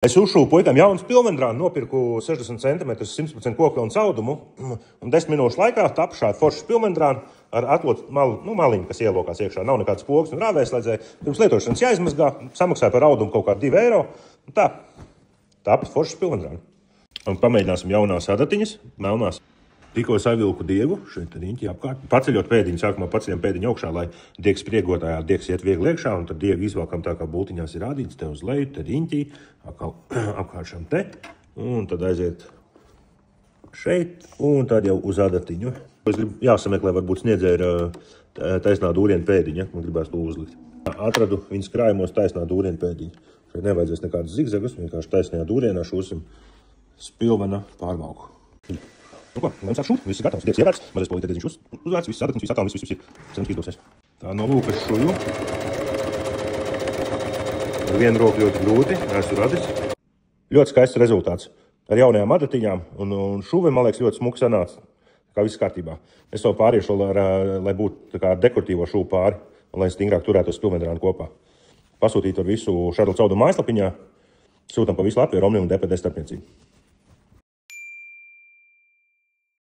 Es uzšūvu puikam jaunu spilvendrānu, nopirku 60 cm 100% koku un caudumu, un 10 minūšu laikā tapu šādu foršu spilvendrānu ar atlotu maliņu, kas ielokās iekšā. Nav nekāds pogas un rāvēslēdzēja. Pirms lietošanas jāizmazgā, samaksāja par audumu kaut kādu 2 eiro. Un tā, tapu foršu spilvendrānu. Un pamēģināsim jaunās adatiņas, melnās. Tikko savilku diegu, šeit riņķi apkārt. Paceļot pēdiņu, sākumā paceļam pēdiņu augšā, lai diegs priegotājā diegs iet viegli iekšā, un tad diegu izvalkam tā kā bultiņās ir rādīts, te uz leju, te riņķī, apkāršam te, un tad aiziet šeit, un tad jau uz adatiņu. Es gribu jāsameklē, varbūt sniedzēja taisnā dūrienu pēdiņa, man gribēs to uzlikt. Atradu viņas krājumos taisnā dūrienu pēdiņu. Šeit nevajadzēs nekādas zigzagas, vienkārši taisnajā dūrienā šūsim spilvena pārvalku. Nu ko, lai sāk šūt, viss ir gatavs, diegs ievērts, mazais polītēdiņš uzvērts, viss adatiņš, viss atām, viss ir. Cerams, izdosies. Tā no lūkas šuju. Ar vienu roku ļoti grūti, esmu radis. Ļoti skaists rezultāts. Ar jaunajām adatiņām un šuviem, man liekas, ļoti smuks sanāca. Kā viss kārtībā. Es to pāriešu, lai būtu tā kā dekoratīvo šuvu pāri, un lai stingrāk turētos spilvendrānu kopā. Pasūtīt ar visu Šarla Caudumu mājaslapiņā, sūtam pa visu Latviju, Romni un DPD starpniecību.